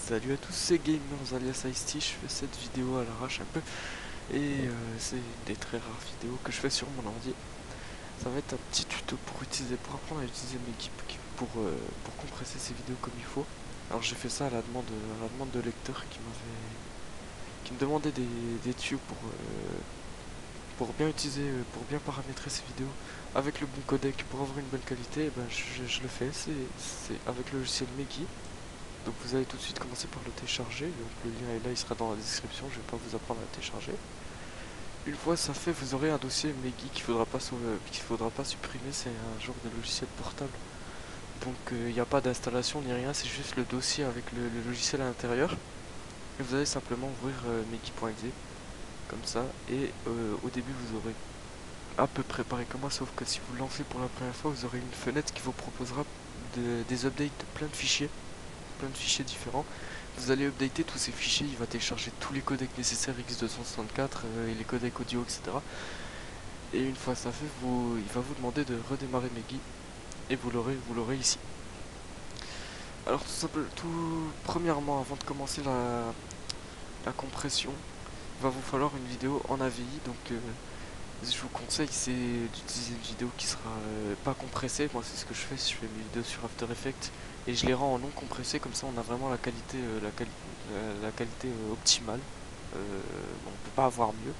Salut à tous, c'est Gamers alias Ice-T. Je fais cette vidéo à l'arrache un peu et c'est une des très rares vidéos que je fais sur mon ordi. Ça va être un petit tuto pour apprendre à utiliser Megic pour compresser ces vidéos comme il faut. Alors j'ai fait ça à la demande de lecteurs qui me demandaient des tuyaux pour bien utiliser, pour bien paramétrer ces vidéos avec le bon codec pour avoir une bonne qualité. Et ben je le fais, c'est avec le logiciel Megic. Donc vous allez tout de suite commencer par le télécharger, donc le lien est là, il sera dans la description, je vais pas vous apprendre à le télécharger. Une fois ça fait, vous aurez un dossier Megic qu'il faudra pas supprimer, c'est un genre de logiciel portable. Donc il n'y a pas d'installation ni rien, c'est juste le dossier avec le logiciel à l'intérieur. Et vous allez simplement ouvrir Megic.exe, comme ça, et au début vous aurez à peu près pareil comme moi, sauf que si vous le lancez pour la première fois, vous aurez une fenêtre qui vous proposera des updates de plein de fichiers différents. Vous allez updater tous ces fichiers, il va télécharger tous les codecs nécessaires X264 et les codecs audio, etc. Et une fois ça fait, il va vous demander de redémarrer Megic et vous l'aurez ici. Alors premièrement, avant de commencer la compression, il va vous falloir une vidéo en AVI. Donc je vous conseille c'est d'utiliser une vidéo qui sera pas compressée. Moi c'est ce que je fais mes vidéos sur After Effects et je les rends en non compressé, comme ça on a vraiment la qualité optimale. On peut pas avoir mieux.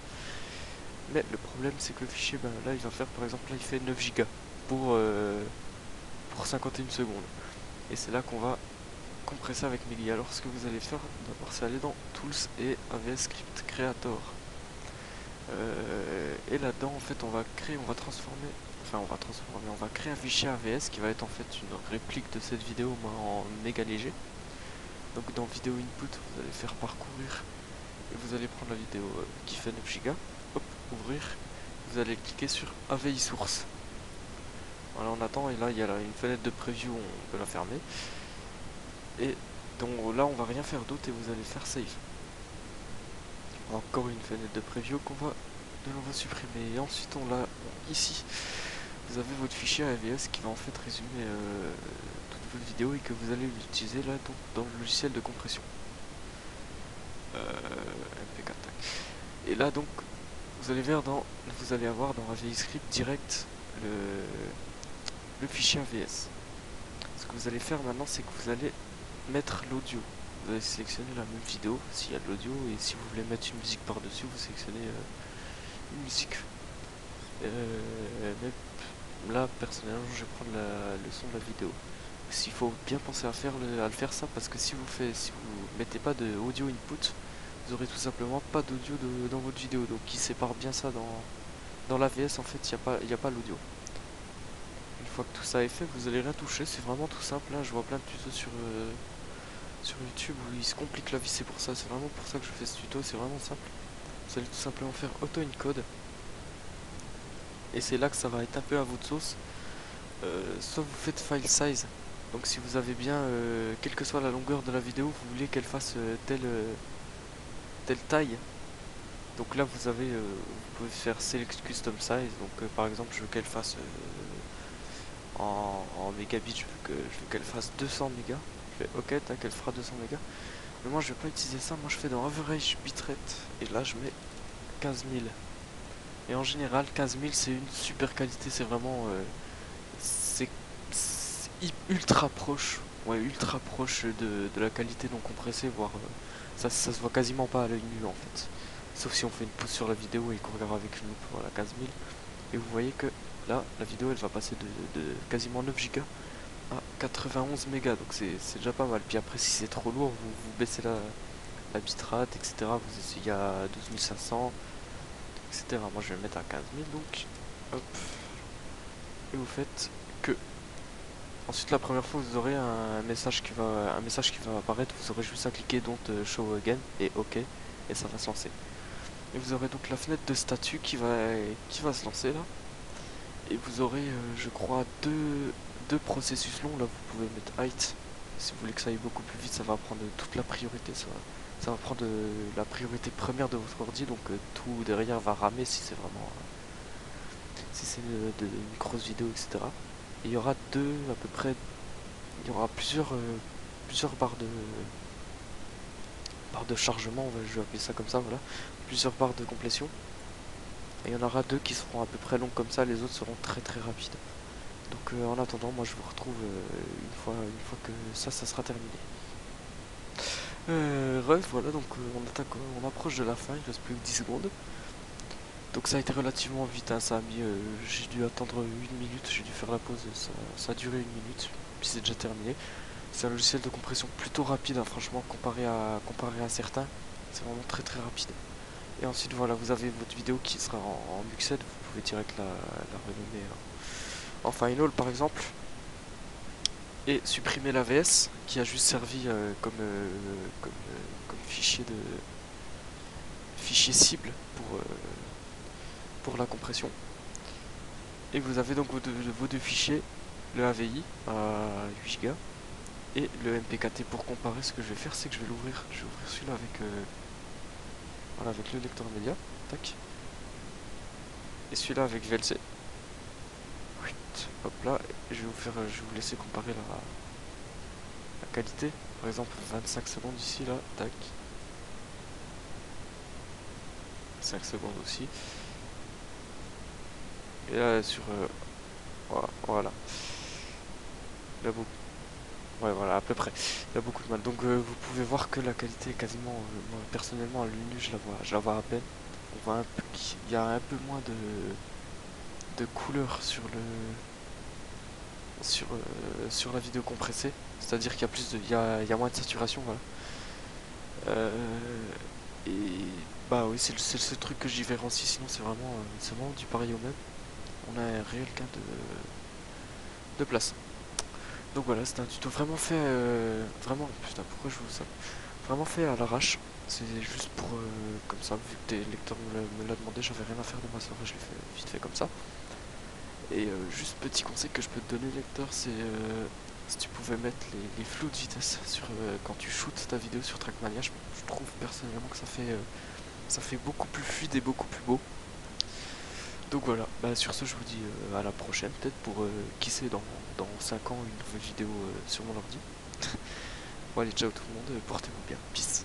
Mais le problème c'est que le fichier, ben, là il va faire, par exemple là il fait 9 Go pour 51 secondes. Et c'est là qu'on va compresser avec Megic. Alors ce que vous allez faire d'abord, c'est aller dans Tools et AVS Script Creator. Et là-dedans en fait on va créer un fichier AVS qui va être en fait une réplique de cette vidéo mais en méga léger. Donc dans vidéo input vous allez faire parcourir et vous allez prendre la vidéo qui fait 9 Go, hop, ouvrir, vous allez cliquer sur AVI source. Voilà, on attend et là il y a une fenêtre de preview, on peut la fermer. Et donc là on va rien faire d'autre et vous allez faire save. Encore une fenêtre de preview qu'on va de nouveau supprimer. Et ensuite ici vous avez votre fichier AVS qui va en fait résumer toute votre vidéo et que vous allez l'utiliser là donc, dans le logiciel de compression. MP4. Et là donc vous allez avoir dans AVI Script direct le fichier AVS. Ce que vous allez faire maintenant, c'est que vous allez mettre l'audio. Vous allez sélectionner la même vidéo s'il y a de l'audio, et si vous voulez mettre une musique par dessus, vous sélectionnez une musique. Mais là personnellement je vais prendre le son de la vidéo. Il faut bien penser à le faire ça, parce que si vous mettez pas de audio input, vous aurez tout simplement pas d'audio dans votre vidéo. Donc il sépare bien ça dans l'AVS, en fait il n'y a pas l'audio. Une fois que tout ça est fait, vous allez rien toucher, c'est vraiment tout simple. Là je vois plein de tutos sur YouTube où ils se compliquent la vie, c'est pour ça, c'est vraiment pour ça que je fais ce tuto, c'est vraiment simple. Vous allez tout simplement faire auto encode et c'est là que ça va être un peu à votre sauce. Soit vous faites file size, donc si vous avez bien, quelle que soit la longueur de la vidéo, vous voulez qu'elle fasse telle taille. Donc là vous pouvez faire select custom size, donc par exemple je veux qu'elle fasse en mégabits, je veux qu'elle fasse 200 mégas. Je fais ok, tac, elle fera 200 mégas. Mais moi je vais pas utiliser ça, moi je fais dans average bitrate et là je mets 15 000. Et en général 15 000 c'est une super qualité, c'est vraiment c'est ultra proche, ouais, ultra proche de la qualité non compressée, voire ça se voit quasiment pas à l'œil nu en fait. Sauf si on fait une pause sur la vidéo et qu'on regarde avec une loupe, voilà, 15 000. Et vous voyez que là la vidéo elle va passer de quasiment 9 Go à 91 mégas, donc c'est déjà pas mal. Puis après si c'est trop lourd, vous baissez la bitrate, etc. Vous essayez à 12 500, etc. Moi je vais le mettre à 15 000, donc hop, et vous faites que. Ensuite la première fois vous aurez un message qui va apparaître, vous aurez juste à cliquer don't show again et ok, et ça va se lancer. Et vous aurez donc la fenêtre de statut qui va se lancer là. Et vous aurez je crois deux processus longs. Là vous pouvez mettre height si vous voulez que ça aille beaucoup plus vite, ça va prendre toute la priorité, ça va prendre la priorité première de votre ordi, donc tout derrière va ramer si c'est vraiment si c'est une grosse vidéo, etc. Et il y aura il y aura plusieurs barres barres de chargement, je vais appeler ça comme ça, voilà, plusieurs barres de complétion. Et il y en aura deux qui seront à peu près longues comme ça, les autres seront très très rapides. Donc en attendant, moi je vous retrouve une fois que ça sera terminé. Bref, voilà, donc on approche de la fin, il reste plus que 10 secondes. Donc ça a été relativement vite, hein, ça a mis, j'ai dû attendre une minute, j'ai dû faire la pause, ça a duré une minute, puis c'est déjà terminé. C'est un logiciel de compression plutôt rapide, hein, franchement, comparé à certains, c'est vraiment très très rapide. Et ensuite voilà, vous avez votre vidéo qui sera en Muxed, vous pouvez direct la renommer en Final par exemple, et supprimer l'AVS qui a juste servi comme fichier cible pour la compression. Et vous avez donc vos deux fichiers, le AVI à 8 Go et le MPKT. Pour comparer, ce que je vais faire, c'est que je vais ouvrir celui-là avec le lecteur média, tac, et celui-là avec VLC. Hop là, et je vais vous laisser comparer la qualité. Par exemple, 25 secondes ici, là, tac, 5 secondes aussi. Et là, voilà. Là, ouais, voilà, à peu près. Il y a beaucoup de mal. Donc, vous pouvez voir que la qualité est quasiment, moi, personnellement, à l'œil nu, je la vois à peine. On voit qu'il y a un peu moins de couleur sur la vidéo compressée. C'est-à-dire qu'il y a il y a moins de saturation, voilà. Et bah oui, c'est le seul truc que j'y différencie. Sinon, c'est vraiment du pareil au même. On a un réel gain de place. Donc voilà, c'était un tuto vraiment fait, vraiment, putain, pourquoi je vous ça vraiment fait à l'arrache. C'est juste pour, comme ça, vu que des lecteurs me l'a demandé, j'avais rien à faire de ma soirée, je l'ai fait vite fait comme ça. Et juste petit conseil que je peux te donner, lecteur, c'est si tu pouvais mettre les flous de vitesse quand tu shootes ta vidéo sur Trackmania, je trouve personnellement que ça fait beaucoup plus fluide et beaucoup plus beau. Donc voilà, bah sur ce je vous dis à la prochaine, peut-être pour qui sait dans 5 ans une nouvelle vidéo sur mon ordi. Bon allez, ciao tout le monde, portez-vous bien, peace.